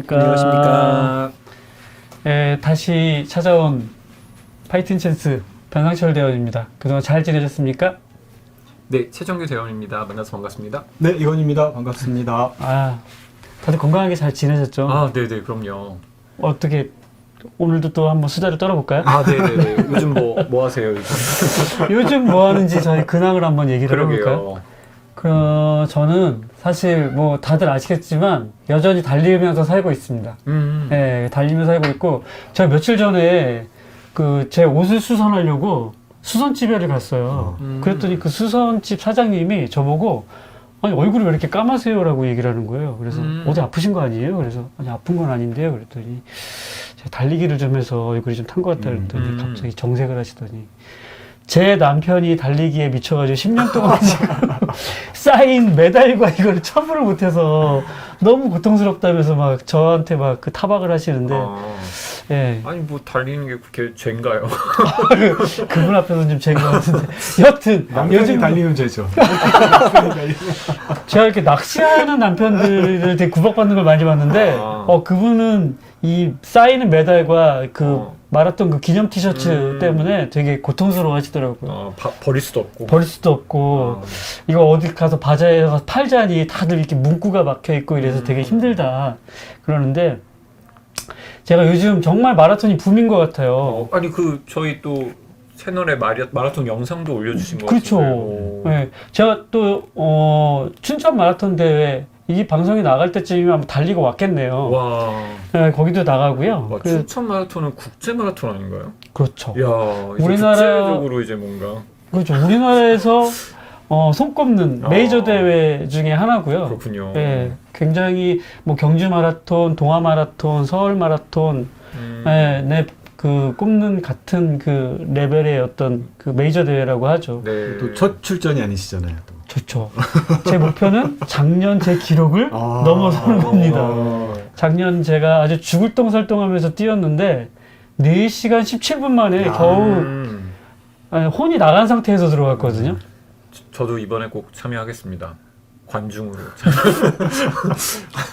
안녕하십니까. 다시 찾아온 파이팅 찬스 변상철 대원입니다. 그동안 잘 지내셨습니까? 네, 최정규 대원입니다. 만나서 반갑습니다. 네, 이건입니다. 반갑습니다. 다들 건강하게 잘 지내셨죠? 아, 네네, 그럼요. 어떻게 오늘도 또 한번 수다를 떨어볼까요? 아, 네네네. 요즘 뭐 하세요, 요즘? 요즘 뭐 하는지 저희 근황을 한번 얘기를 해볼까요? 그러게요. 저는 사실 뭐 다들 아시겠지만 여전히 달리면서 살고 있습니다. 네, 달리면서 살고 있고 제가 며칠 전에 제 옷을 수선하려고 수선집에를 갔어요. 그랬더니 그 수선집 사장님이 저보고 아니 얼굴이 왜 이렇게 까마세요? 라고 얘기를 하는 거예요. 그래서 어디 아프신 거 아니에요? 그래서 아니 아픈 건 아닌데요. 그랬더니 제가 달리기를 좀 해서 얼굴이 좀 탄 것 같다 그랬더니 갑자기 정색을 하시더니 제 남편이 달리기에 미쳐가지고 10년 동안 지금 쌓인 메달과 이걸 처분을 못해서 너무 고통스럽다면서 막 저한테 막 그 타박을 하시는데 예. 아니, 뭐, 달리는 게 그렇게 죄인가요? 그분 앞에서는 좀 죄인 것 같은데 여튼 요즘 달리는 죄죠. 제가 이렇게 낚시하는 남편들을 되게 구박받는 걸 많이 봤는데 그분은 이 쌓이는 메달과 마라톤 그 기념 티셔츠 때문에 되게 고통스러워 하시더라고요. 버릴 수도 없고. 버릴 수도 없고 이거 어디 가서 바자회에 가서 팔자니 다들 이렇게 문구가 막혀 있고 이래서 되게 힘들다 그러는데 제가 요즘 정말 마라톤이 붐인 것 같아요. 아니, 저희 또 채널에 마라톤 영상도 올려주신 거 그렇죠. 같은데. 네. 제가 또 춘천 마라톤 대회 이 방송이 나갈 때쯤이면 한번 달리고 왔겠네요. 와. 네, 거기도 나가고요. 와, 춘천 마라톤은 국제 마라톤 아닌가요? 그렇죠. 야, 이제 우리나라 국제적으로 이제 뭔가. 그렇죠. 우리나라에서 손꼽는 메이저 대회 중에 하나고요. 그렇군요. 네, 굉장히 뭐 경주 마라톤, 동아 마라톤, 서울 마라톤, 네, 꼽는 같은 그 레벨의 어떤 그 메이저 대회라고 하죠. 네. 또 첫 출전이 아니시잖아요. 또. 좋죠. 제 목표는 작년 제 기록을 넘어서는 겁니다. 작년 제가 아주 죽을 똥살똥하면서 뛰었는데 4시간 17분 만에 겨우 혼이 나간 상태에서 들어갔거든요. 저도 이번에 꼭 참여하겠습니다. 관중으로.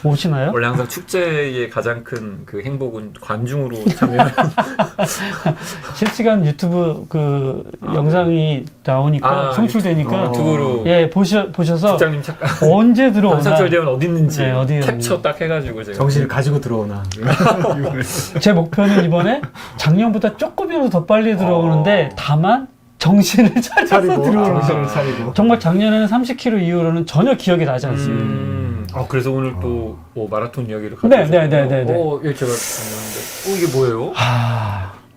오시나요? 원래 항상 축제의 가장 큰 그 행복은 관중으로 참여하는. 실시간 유튜브 영상이 나오니까 송출되니까 유튜브로 보셔서 국장님 잠깐 언제 들어오나 변상철 대원 어디 있는지 어디 캡처 딱 해가지고 제가 정신을 가지고 들어오나. 제 목표는 이번에 작년보다 조금이라도 더 빨리 들어오는데 다만 정신을 차려서 들어오는 정신을 차리고. 정말 작년에는 30km 이후로는 전혀 기억이 나지 않습니다. 그래서 오늘 또 마라톤 이야기를 네. 예, 제가 봤는데 이게 뭐예요?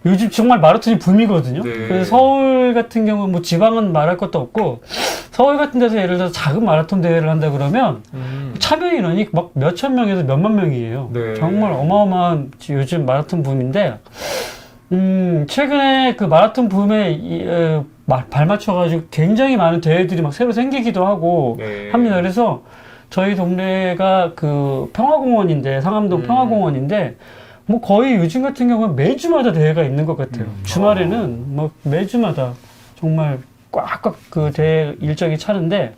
요즘 정말 마라톤이 붐이거든요. 네. 그래서 서울 같은 경우는 뭐 지방은 말할 것도 없고 서울 같은 데서 예를 들어서 작은 마라톤 대회를 한다 그러면 참여 인원이 막 몇천 명에서 몇만 명이에요. 네. 정말 어마어마한 요즘 마라톤 붐인데 최근에 그 마라톤 붐에 발맞춰가지고 굉장히 많은 대회들이 막 새로 생기기도 하고 합니다. 그래서 저희 동네가 그 평화공원인데, 상암동 평화공원인데, 뭐 거의 요즘 같은 경우는 매주마다 대회가 있는 것 같아요. 주말에는 뭐 매주마다 정말 꽉꽉 그 대회 일정이 차는데,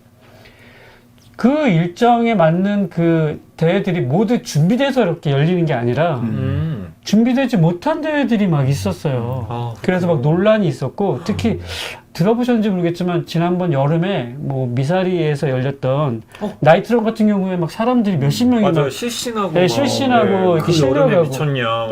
그 일정에 맞는 그 대회들이 모두 준비돼서 이렇게 열리는 게 아니라, 준비되지 못한 대회들이 막 있었어요. 그래서 막 논란이 있었고, 특히 들어보셨는지 모르겠지만 지난번 여름에 뭐 미사리에서 열렸던 나이트런 같은 경우에 막 사람들이 몇십 명이 맞아요. 막 실신하고 이렇게 그 실려가고 여름에 미쳤냐.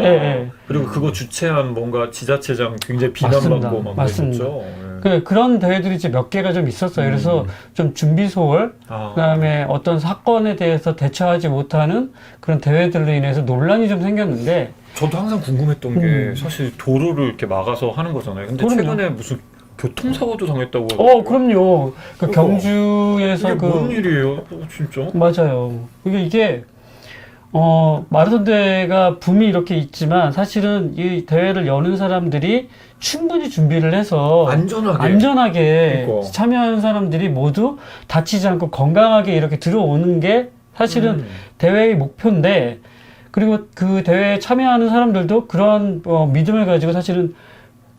그리고 그거 주최한 뭔가 지자체장 굉장히 비난받고 막 맞습니다. 그랬죠. 그런 대회들이 이제 몇 개가 좀 있었어요. 그래서 좀 준비 소홀, 그다음에 어떤 사건에 대해서 대처하지 못하는 그런 대회들로 인해서 논란이 좀 생겼는데 저도 항상 궁금했던 게 사실 도로를 이렇게 막아서 하는 거잖아요. 근데 최근에 무슨 교통사고도 당했다고. 그럼요. 경주에서 이게 뭔 일이에요, 진짜? 맞아요. 이게 마라톤 대회가 붐이 이렇게 있지만 사실은 이 대회를 여는 사람들이 충분히 준비를 해서 안전하게 그러니까. 참여하는 사람들이 모두 다치지 않고 건강하게 이렇게 들어오는 게 사실은 대회의 목표인데, 그리고 그 대회에 참여하는 사람들도 그런 믿음을 가지고 사실은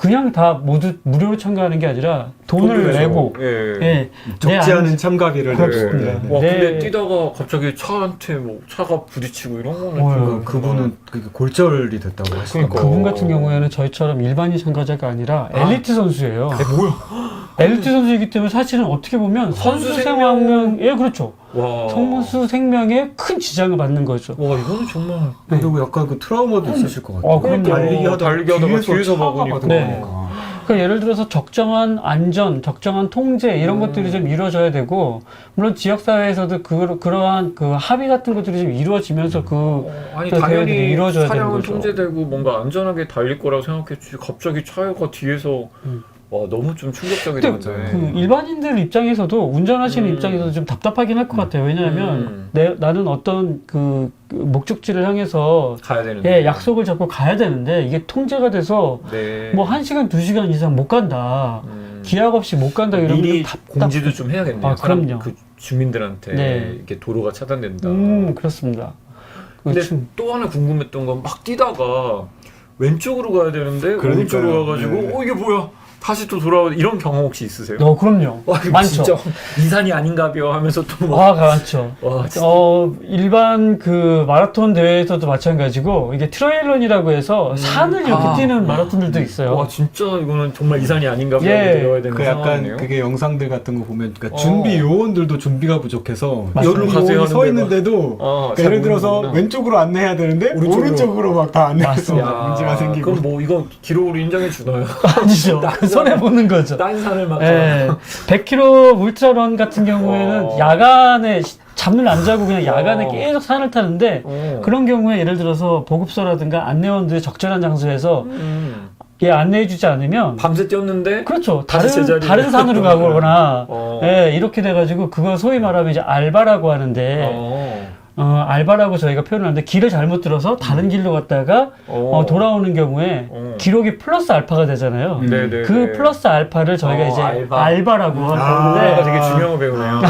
그냥 다 모두 무료로 참가하는 게 아니라 돈을 내고 예. 적지 않은 참가비를 그렇습니다. 내고. 와, 근데 네. 뛰다가 갑자기 차한테 뭐 차가 부딪히고 이런 거는 그분은 골절이 됐다고 하시더라고요. 그러니까. 그분 같은 경우에는 저희처럼 일반인 참가자가 아니라 엘리트 선수예요. 엘리트 선수이기 때문에 사실은 어떻게 보면 선수 생명에 그렇죠. 와. 선수 생명에 큰 지장을 받는 거죠. 와, 이거는 정말 그리고 약간 그 트라우마도 있으실 것 같아요. 그럼요. 달리기 하다가 뒤에서 막으니까. 막으니까. 네. 그러니까 예를 들어서 적정한 안전, 적정한 통제 이런 것들이 좀 이루어져야 되고 물론 지역 사회에서도 그러한 그 합의 같은 것들이 좀 이루어지면서 아니 그 대회들이 당연히 이루어져야 되는 차량은 거죠. 통제되고 뭔가 안전하게 달릴 거라고 생각했지 갑자기 차가 뒤에서 와 너무 좀 충격적이던데. 그 일반인들 입장에서도 운전하시는 입장에서도 좀 답답하긴 할 것 같아요. 왜냐하면 나는 어떤 그 목적지를 향해서 가야 되는데 약속을 잡고 가야 되는데 이게 통제가 돼서 네. 뭐 1시간, 2시간 이상 못 간다. 기약 없이 못 간다 이러면 미리 좀 공지도 좀 해야겠네요. 그럼요. 그 주민들한테 네. 이렇게 도로가 차단된다. 그렇습니다. 근데 또 하나 궁금했던 건 막 뛰다가 왼쪽으로 가야 되는데 그러니까요. 오른쪽으로 가가지고 네. 이게 뭐야? 다시 또 돌아오는 이런 경험 혹시 있으세요? 그럼요. 와, 이거 많죠. 진짜 이산이 아닌가벼 하면서 또 막. 많죠. 와, 진짜. 일반 그 마라톤 대회에서도 마찬가지고 이게 트레일런이라고 해서 산을 이렇게 뛰는 마라톤들도 있어요. 와 진짜 이거는 정말 이산이 아닌가벼 예. 되어야 되는 그 약간 상황이네요. 그게 영상들 같은 거 보면 그러니까 준비 요원들도 준비가 부족해서 맞습니다. 여기 가세요 요원이 서 하는데 있는데도 잘 예를 들어서 모르는구나. 왼쪽으로 안내해야 되는데 오른쪽으로 막 다 안내해서 맞습니다. 막 문제가 생기고. 그럼 뭐 이거 기록으로 인정해 주나요? 아니죠. 손해 보는 거죠. 딴 산을 막. 예. 100km 울트라런 같은 경우에는 야간에 잠을 안 자고 그냥 야간에 계속 산을 타는데 그런 경우에 예를 들어서 보급소라든가 안내원들이 적절한 장소에서 안내해주지 않으면 밤새 뛰었는데. 그렇죠. 다시 제자리로. 다른 산으로 가거나 이렇게 돼가지고 그거 소위 말하면 이제 알바라고 하는데 알바라고 저희가 표현하는데 길을 잘못 들어서 다른 길로 갔다가 돌아오는 경우에 기록이 플러스 알파가 되잖아요. 네네. 그 플러스 알파를 저희가 이제 알바. 라고 알바가 하는데 되게 중요한 거 배우네요.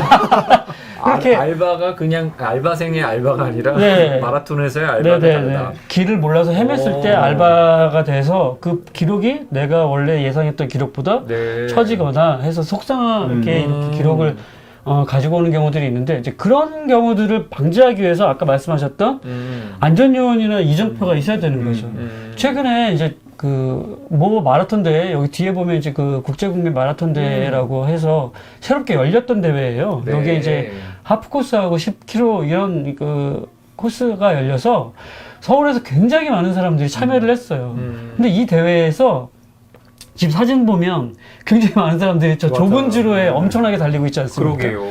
그렇게- 알바가 그냥 알바생의 알바가 아니라 네. 마라톤에서의 알바가 다르다. 길을 몰라서 헤맸을 때 알바가 돼서 그 기록이 내가 원래 예상했던 기록보다 네. 처지거나 해서 속상하게 이렇게 기록을 가지고 오는 경우들이 있는데 이제 그런 경우들을 방지하기 위해서 아까 말씀하셨던 안전요원이나 이정표가 있어야 되는 거죠. 최근에 이제 그 모 마라톤 대회 여기 뒤에 보면 이제 그 국제국민 마라톤 대회라고 해서 새롭게 열렸던 대회예요. 네. 여기에 이제 하프 코스하고 10km 이런 그 코스가 열려서 서울에서 굉장히 많은 사람들이 참여를 했어요. 근데 이 대회에서 지금 사진 보면 굉장히 많은 사람들이 저 좁은 맞아요. 지로에 엄청나게 달리고 있지 않습니까? 그러게요.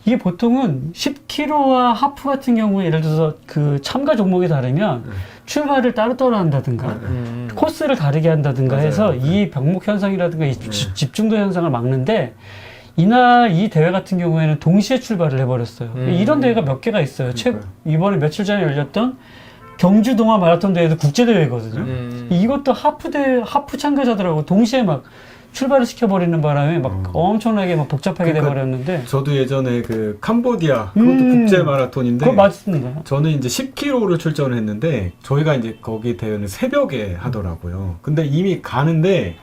이게 보통은 10km와 하프 같은 경우에 예를 들어서 그 참가 종목이 다르면 출발을 따로따로 한다든가 코스를 다르게 한다든가 맞아요. 해서 이 병목 현상이라든가 이 집중도 현상을 막는데 이날 이 대회 같은 경우에는 동시에 출발을 해버렸어요. 이런 대회가 몇 개가 있어요. 이번에 며칠 전에 열렸던 경주 동화 마라톤 대회도 국제대회거든요. 이것도 하프 참가자들하고 동시에 막 출발을 시켜버리는 바람에 막 엄청나게 막 복잡하게 그러니까 돼버렸는데. 저도 예전에 그 캄보디아 그것도 국제 마라톤인데 그거 맞습니다. 저는 이제 10km를 출전을 했는데 저희가 이제 거기 대회는 새벽에 하더라고요. 근데 이미 가는데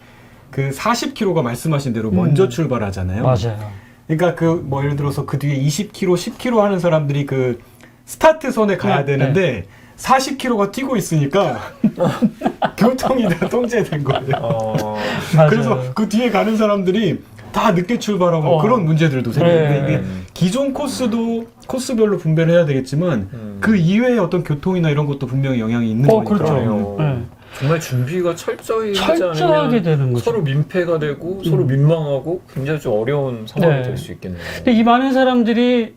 그 40km가 말씀하신 대로 먼저 출발하잖아요. 맞아요. 그러니까 그 뭐 예를 들어서 그 뒤에 20km, 10km 하는 사람들이 그 스타트 선에 가야 되는데 40km가 뛰고 있으니까 교통이 다 통제된 거예요. 맞아요. 그래서 그 뒤에 가는 사람들이 다 늦게 출발하고 그런 문제들도 생기는데 이게 기존 코스도 코스별로 분배를 해야 되겠지만 그 이외의 어떤 교통이나 이런 것도 분명히 영향이 있는 거니까. 그렇죠. 정말 준비가 철저히 하지 철저하게 않으면 되는 거죠. 서로 민폐가 되고 서로 민망하고 굉장히 좀 어려운 상황이 될 수 있겠네요. 근데 이 많은 사람들이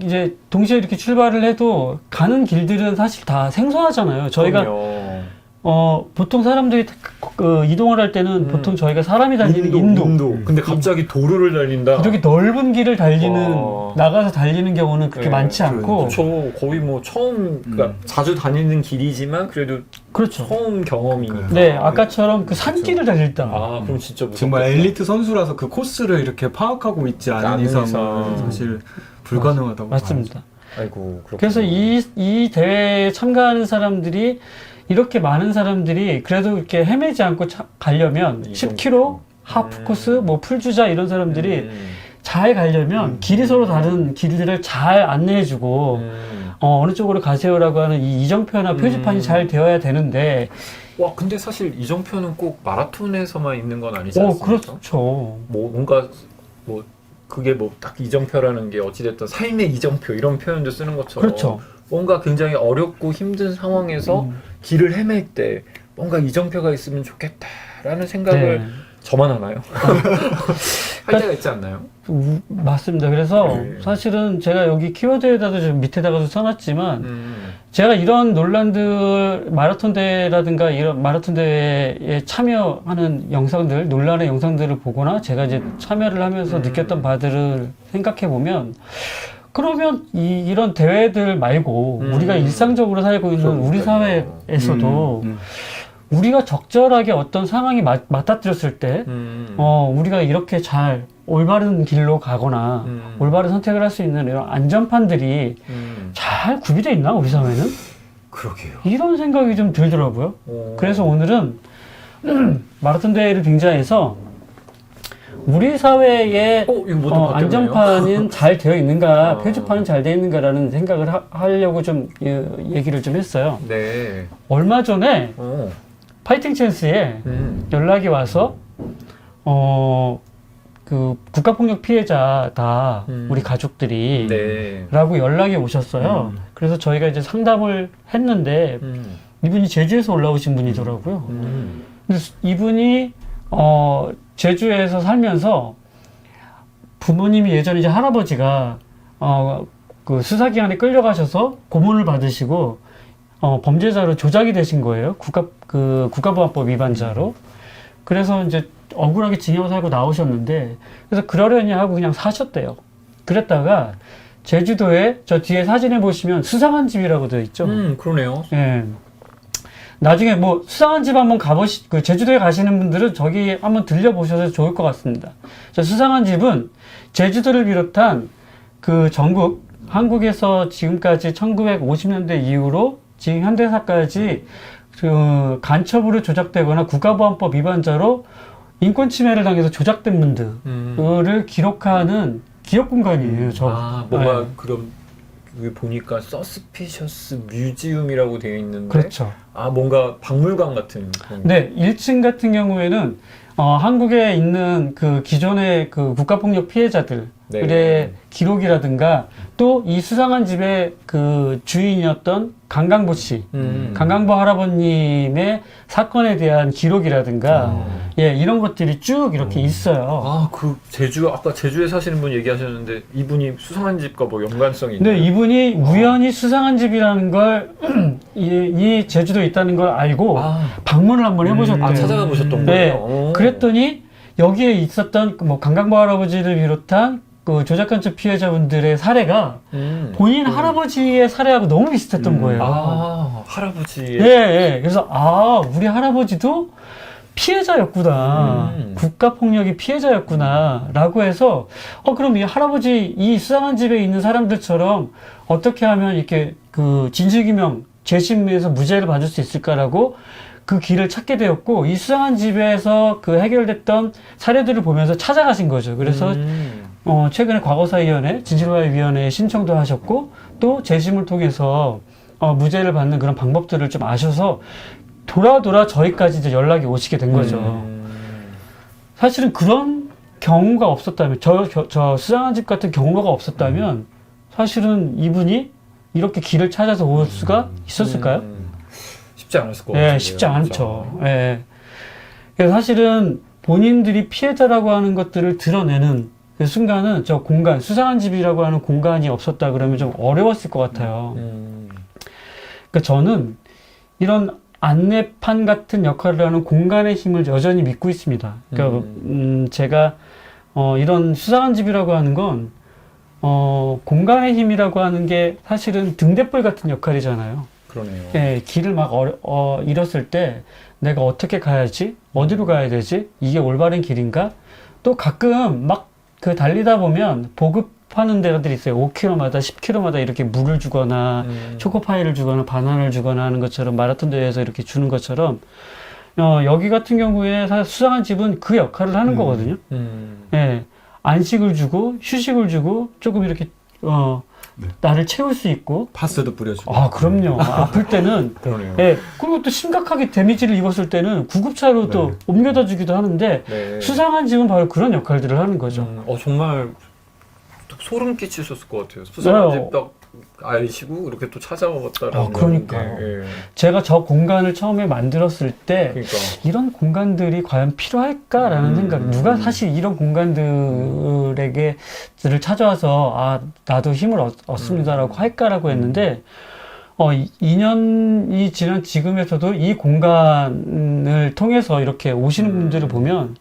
이제 동시에 이렇게 출발을 해도 가는 길들은 사실 다 생소하잖아요. 저희가 보통 사람들이 이동을 할 때는 보통 저희가 사람이 달리는 인도. 근데 갑자기 도로를 달린다. 이렇게 넓은 길을 나가서 달리는 경우는 그렇게 많지 않고. 그렇죠. 거의 뭐 처음, 그러니까 자주 다니는 길이지만 그래도 그렇죠. 처음 경험이니까. 네, 아까처럼 그 산길을 달릴다. 그럼 진짜 무섭겠다. 정말 엘리트 선수라서 그 코스를 이렇게 파악하고 있지 않은 이상은 사실 불가능하다고 맞습니다. 아이고, 그렇군요. 그래서 이 대회에 참가하는 사람들이 이렇게 많은 사람들이 그래도 이렇게 헤매지 않고 가려면 10km 하프 코스, 뭐 풀주자 이런 사람들이 잘 가려면 길이 서로 다른 길들을 잘 안내해주고 어느 쪽으로 가세요라고 하는 이 이정표나 표지판이 잘 되어야 되는데 와 근데 사실 이정표는 꼭 마라톤에서만 있는 건 아니지 않습니까? 그렇죠. 뭐 뭔가 뭐 그게 뭐 딱 이정표라는 게 어찌됐든 삶의 이정표 이런 표현도 쓰는 것처럼 그렇죠. 뭔가 굉장히 어렵고 힘든 상황에서 길을 헤맬 때 뭔가 이정표가 있으면 좋겠다라는 생각을 네. 저만 하나요? 할 때가 있지 않나요? 맞습니다. 그래서 네. 사실은 제가 여기 키워드에다도 좀 밑에다가도 써놨지만 제가 이런 논란들 마라톤 대회라든가 이런 마라톤 대회에 참여하는 영상들, 논란의 영상들을 보거나 제가 이제 참여를 하면서 느꼈던 바들을 생각해 보면 그러면 이런 대회들 말고 우리가 일상적으로 살고 있는 우리 사회에서도 우리가 적절하게 어떤 상황이 맞닥뜨렸을 때 우리가 이렇게 잘 올바른 길로 가거나 올바른 선택을 할 수 있는 이런 안전판들이 잘 구비되어 있나 우리 사회는? 그러게요. 이런 생각이 좀 들더라고요. 그래서 오늘은 마라톤 대회를 빙자해서 우리 사회에 안전판은 잘 되어 있는가, 표지판은 잘 되어 있는가라는 생각을 하려고 좀 얘기를 좀 했어요. 네. 얼마 전에 파이팅 찬스에 연락이 와서 그 국가폭력 피해자다 우리 가족들이 네. 라고 연락이 오셨어요. 그래서 저희가 이제 상담을 했는데 이분이 제주에서 올라오신 분이더라고요. 근데 이분이 제주에서 살면서 부모님이 예전에 이제 할아버지가 그 수사기관에 끌려가셔서 고문을 받으시고 범죄자로 조작이 되신 거예요. 국가보안법 위반자로. 그래서 이제 억울하게 징역 살고 나오셨는데, 그래서 그러려니 하고 그냥 사셨대요. 그랬다가 제주도에 저 뒤에 사진에 보시면 수상한 집이라고 되어 있죠. 그러네요. 예. 나중에 뭐 수상한 집 한번 그 제주도에 가시는 분들은 저기 한번 들려보셔도 좋을 것 같습니다. 저 수상한 집은 제주도를 비롯한 그 전국, 한국에서 지금까지 1950년대 이후로 지금 현대사까지 그 간첩으로 조작되거나 국가보안법 위반자로 인권 침해를 당해서 조작된 분들을 기록하는 기록 공간이에요. 뭔가 네. 그럼 여기 보니까 서스피셔스 뮤지엄이라고 되어 있는데 그렇죠. 뭔가 박물관 같은 그런. 네, 1층 같은 경우에는 한국에 있는 그 기존의 그 국가폭력 피해자들의 기록이라든가 또 이 수상한 집의 그 주인이었던 강강보 씨, 강강보 할아버님의 사건에 대한 기록이라든가 이런 것들이 쭉 이렇게 있어요. 그 아까 제주에 사시는 분 얘기하셨는데 이분이 수상한 집과 뭐 연관성이 있나요? 네, 이분이 우연히 수상한 집이라는 걸 이 제주도에 있다는 걸 알고 방문을 한번 해보셨대요. 찾아가 보셨던 네, 거예요? 그랬더니 여기에 있었던 뭐 강강보 할아버지를 비롯한 그 조작간첩 피해자분들의 사례가 본인 할아버지의 사례하고 너무 비슷했던 거예요. 할아버지의. 예. 그래서 우리 할아버지도 피해자였구나. 국가폭력이 피해자였구나. 라고 해서, 그럼 이 할아버지, 이 수상한 집에 있는 사람들처럼 어떻게 하면 이렇게 그 진실규명, 재심에서 무죄를 받을 수 있을까라고 그 길을 찾게 되었고, 이 수상한 집에서 그 해결됐던 사례들을 보면서 찾아가신 거죠. 그래서, 최근에 과거사위원회, 진실화해위원회에 신청도 하셨고, 또 재심을 통해서, 무죄를 받는 그런 방법들을 좀 아셔서, 돌아 저희까지 이제 연락이 오시게 된 거죠. 사실은 그런 경우가 없었다면, 저 수상한 집 같은 경우가 없었다면, 사실은 이분이 이렇게 길을 찾아서 올 수가 있었을까요? 쉽지 않았을 것 같아요. 쉽지 않죠. 그래서 사실은 본인들이 피해자라고 하는 것들을 드러내는 그 순간은 저 공간, 수상한 집이라고 하는 공간이 없었다 그러면 좀 어려웠을 것 같아요. 그러니까 저는 이런 안내판 같은 역할을 하는 공간의 힘을 여전히 믿고 있습니다. 그러니까 제가 이런 수상한 집이라고 하는 건 공간의 힘이라고 하는 게 사실은 등대불 같은 역할이잖아요. 그러네요. 길을 막 잃었을 때 내가 어떻게 가야지? 어디로 가야 되지? 이게 올바른 길인가? 또 가끔 막 그 달리다 보면 하는 데들이 있어요. 5km마다 10km마다 이렇게 물을 주거나 초코파이를 주거나 바나나를 주거나 하는 것처럼 마라톤 대회에서 이렇게 주는 것처럼 여기 같은 경우에 사실 수상한 집은 그 역할을 하는 거거든요. 예, 안식을 주고 휴식을 주고 조금 이렇게 네. 나를 채울 수 있고. 파스도 뿌려주고. 아, 그럼요. 아플 때는. 그러네요. 예, 그리고 또 심각하게 데미지를 입었을 때는 구급차로 또 네. 옮겨다 주기도 하는데 네. 수상한 집은 바로 그런 역할들을 하는 거죠. 정말 소름 끼치셨을 것 같아요. 수상한 네. 집딱 알시고 이렇게 또 찾아왔다라는. 아, 그러니까요. 게, 예. 제가 저 공간을 처음에 만들었을 때 그러니까. 이런 공간들이 과연 필요할까라는 생각. 누가 사실 이런 공간들에게를 찾아와서 나도 힘을 얻습니다라고 할까라고 했는데 2년이 지난 지금에서도 이 공간을 통해서 이렇게 오시는 분들을 보면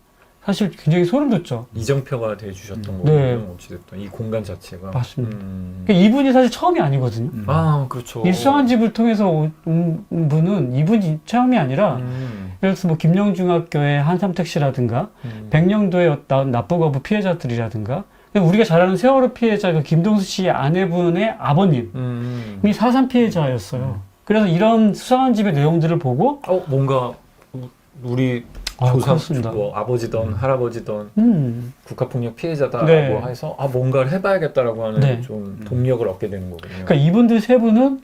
사실 굉장히 소름 돋죠. 이정표가 돼주셨던 네. 거군요. 어찌됐든 이 공간 자체가. 맞습니다. 그러니까 이분이 사실 처음이 아니거든요. 아, 그렇죠. 이 수상한 집을 통해서 온 분은 이분이 처음이 아니라 예를 들어서 뭐 김영중학교의 한삼택 씨라든가 백령도에 나온 납부거부 피해자들이라든가 우리가 잘 아는 세월호 피해자 그 김동수 씨의 아내분의 아버님이 4.3 피해자였어요. 그래서 이런 수상한 집의 내용들을 보고 뭔가 우리 그렇습니다. 뭐 아버지든 할아버지든 국가폭력 피해자다라고 네. 해서 뭔가를 해봐야겠다라고 하는 네. 좀 동력을 얻게 되는 거거든요. 그러니까 이분들 세 분은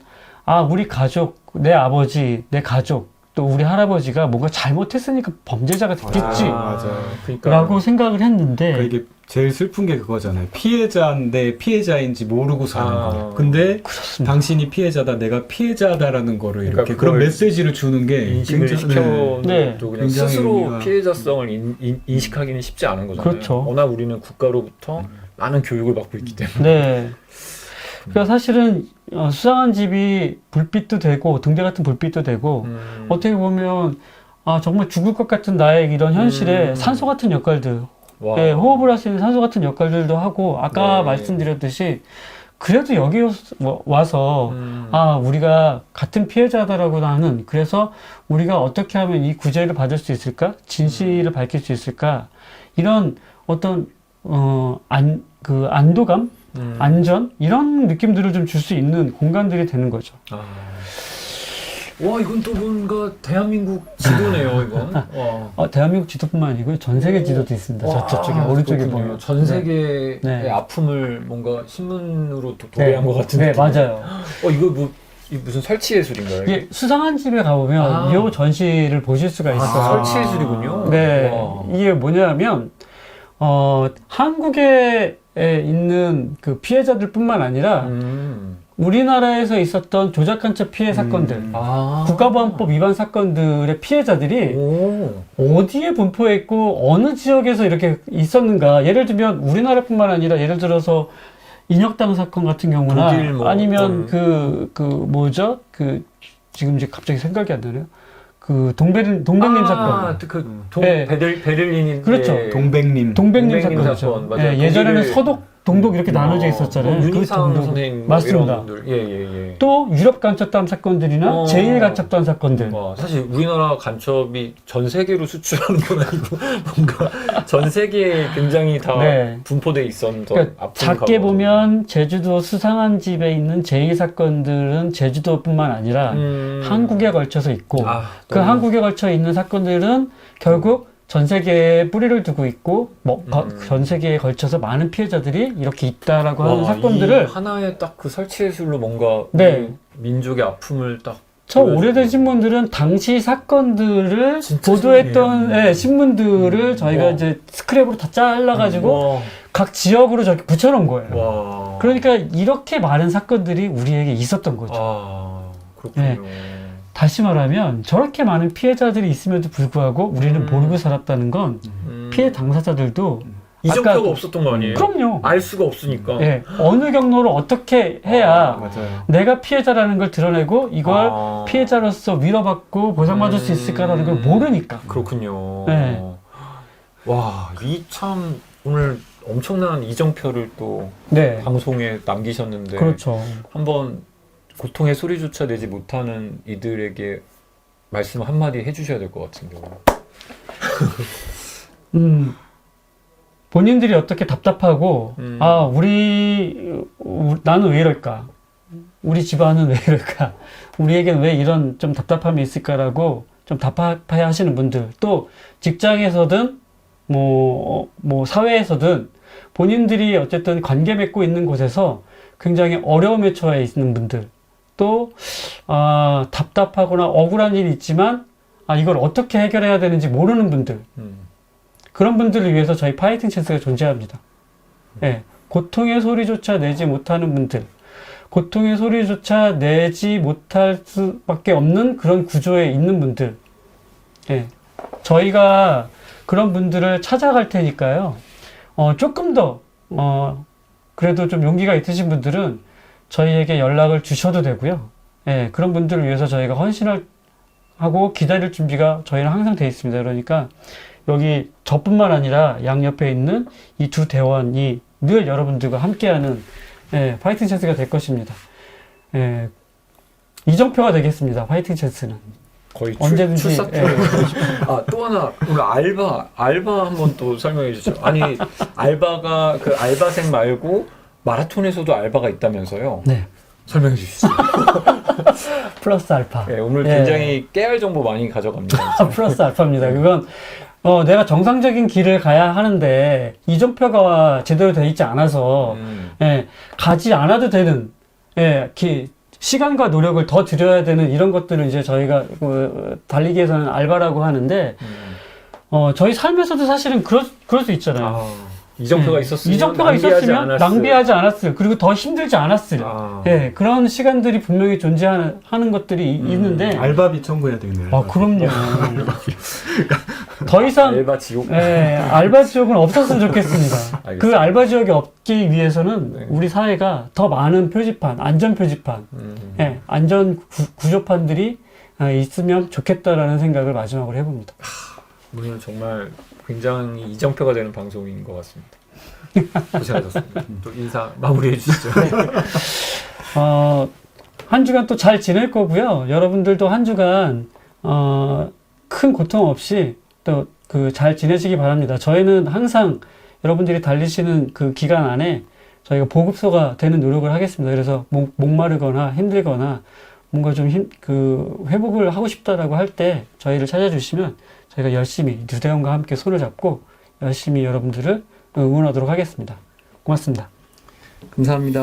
우리 가족, 내 아버지, 내 가족 또 우리 할아버지가 뭔가 잘못했으니까 범죄자가 됐겠지 맞아요. 그러니까 라고 생각을 했는데 그러니까 이게 제일 슬픈 게 그거잖아요. 피해자인데 피해자인지 모르고 사는 거. 근데 그렇습니다. 당신이 피해자다, 내가 피해자다라는 거를 그러니까 이렇게 그런 그걸 메시지를 주는 게 인식을 시켜도 네. 그냥 굉장히 스스로 의미가- 피해자성을 인식하기는 쉽지 않은 거잖아요. 그렇죠. 워낙 우리는 국가로부터 많은 교육을 받고 있기 때문에. 네. 그러니까 사실은 수상한 집이 불빛도 되고 등대 같은 불빛도 되고 어떻게 보면 정말 죽을 것 같은 나의 이런 현실에 산소 같은 역할들, 와. 예, 호흡을 할 수 있는 산소 같은 역할들도 하고 아까 네. 말씀드렸듯이 그래도 여기 와서 우리가 같은 피해자다라고 하는 그래서 우리가 어떻게 하면 이 구제를 받을 수 있을까? 진실을 밝힐 수 있을까? 이런 어떤 안도감? 안전? 이런 느낌들을 좀 줄 수 있는 공간들이 되는 거죠. 와, 이건 또 뭔가 대한민국 지도네요, 이건. 와. 대한민국 지도뿐만 아니고 전 세계 지도도 있습니다. 저쪽에 오른쪽에 그렇군요. 보면. 전 세계의 네. 아픔을 뭔가 신문으로 도배한 것 같은 네, 느낌. 맞아요. 이거 무슨 설치 예술인가요? 이게 수상한 집에 가보면 이 전시를 보실 수가 있어요. 설치 예술이군요. 네, 와. 이게 뭐냐면 한국에 있는 그 피해자들뿐만 아니라 우리나라에서 있었던 조작간첩 피해 사건들, 국가보안법 위반 사건들의 피해자들이 어디에 분포해 있고 어느 지역에서 이렇게 있었는가. 예를 들면 우리나라뿐만 아니라 예를 들어서 인혁당 사건 같은 경우나 독일 아니면 지금 이제 갑자기 생각이 안 나네요. 그 동백님 사건. 네. 베를린인 그렇죠. 동백님 사건이죠. 맞아요. 예전에는 독일의- 서독, 동독 이렇게 나눠져 있었잖아요. 윤희상 동독. 선생님 맞습니다. 이런 분들. 예. 또 유럽 간첩단 사건들이나 제1 간첩단 사건들. 사실 우리나라 간첩이 전 세계로 수출하는 건 아니고 뭔가 전 세계에 굉장히 다 분포돼 있었던 그러니까 작게 보면 제주도 수상한 집에 있는 제2 사건들은 제주도뿐만 아니라 한국에 걸쳐서 있고 그 한국에 걸쳐 있는 사건들은 결국 전 세계에 뿌리를 두고 있고 전 세계에 걸쳐서 많은 피해자들이 이렇게 있다라고 하는 사건들을 하나의 딱 그 설치 예술로 뭔가 민족의 아픔을 딱 저 오래된 신문들은 당시 사건들을 진짜 보도했던 신문들을 저희가 이제 스크랩으로 다 잘라가지고 각 지역으로 저렇게 붙여놓은 거예요. 그러니까 이렇게 많은 사건들이 우리에게 있었던 거죠. 그렇군요. 다시 말하면 저렇게 많은 피해자들이 있음에도 불구하고 우리는 모르고 살았다는 건 피해 당사자들도 이정표가 없었던 거 아니에요? 그럼요. 알 수가 없으니까. 어느 경로를 어떻게 해야 맞아요. 내가 피해자라는 걸 드러내고 이걸 피해자로서 위로받고 보상받을 수 있을까라는 걸 모르니까. 그렇군요. 네. 와, 이 참 오늘 엄청난 이정표를 또 방송에 남기셨는데 그렇죠. 한번 고통의 소리조차 내지 못하는 이들에게 말씀 한마디 해주셔야 될 것 같은데요. 본인들이 어떻게 답답하고 아 나는 왜 이럴까? 우리 집안은 왜 이럴까? 우리에겐 왜 이런 좀 답답함이 있을까라고 좀 답답해 하시는 분들, 또 직장에서든 뭐 사회에서든 본인들이 어쨌든 관계 맺고 있는 곳에서 굉장히 어려움에 처해 있는 분들, 또 답답하거나 억울한 일이 있지만 이걸 어떻게 해결해야 되는지 모르는 분들, 그런 분들을 위해서 저희 파이팅 찬스가 존재합니다. 예, 고통의 소리조차 내지 못하는 분들, 고통의 소리조차 내지 못할 수밖에 없는 그런 구조에 있는 분들, 예, 저희가 그런 분들을 찾아갈 테니까요. 조금 더 그래도 좀 용기가 있으신 분들은 저희에게 연락을 주셔도 되고요. 예, 그런 분들을 위해서 저희가 헌신을 하고 기다릴 준비가 저희는 항상 돼 있습니다. 그러니까 여기 저뿐만 아니라 양옆에 있는 이 두 대원이 늘 여러분들과 함께하는 파이팅 찬스가 될 것입니다. 이정표가 되겠습니다. 파이팅 찬스는. 거의 언제든지. 출사표. 또 하나 오늘 알바 한번 또 설명해 주시죠. 아니 알바가 그 알바생 말고 마라톤에서도 알바가 있다면서요? 네. 설명해 주시죠. 플러스 알파. 네, 오늘 굉장히 깨알 정보 많이 가져갑니다. 플러스 알파입니다. 그건 내가 정상적인 길을 가야 하는데 이정표가 제대로 되어 있지 않아서 가지 않아도 되는 시간과 노력을 더 들여야 되는 이런 것들을 이제 저희가 달리기에서는 알바라고 하는데 저희 삶에서도 사실은 그럴 수 있잖아요. 이정표가 있었으면 이정표가 있었으면 낭비하지 않았을, 그리고 더 힘들지 않았을 그런 시간들이 분명히 존재하는 것들이 있는데 알바비 청구해야 되겠네요. 그럼요. 더 이상 알바 지옥. 알바 지옥은 없었으면 좋겠습니다. 알겠습니다. 그 알바 지옥이 없기 위해서는 우리 사회가 더 많은 표지판, 안전 표지판, 안전 구조판들이 있으면 좋겠다라는 생각을 마지막으로 해봅니다. 오늘 정말 굉장히 이정표가 되는 방송인 것 같습니다. 고생하셨습니다. 또 인사 마무리해 주시죠. 한 주간 또 잘 지낼 거고요. 여러분들도 한 주간 큰 고통 없이 또 잘 지내시기 바랍니다. 저희는 항상 여러분들이 달리시는 그 기간 안에 저희가 보급소가 되는 노력을 하겠습니다. 그래서 목마르거나 힘들거나 뭔가 좀 회복을 하고 싶다라고 할 때 저희를 찾아주시면 저희가 열심히 유대원과 함께 손을 잡고 열심히 여러분들을 응원하도록 하겠습니다. 고맙습니다. 감사합니다.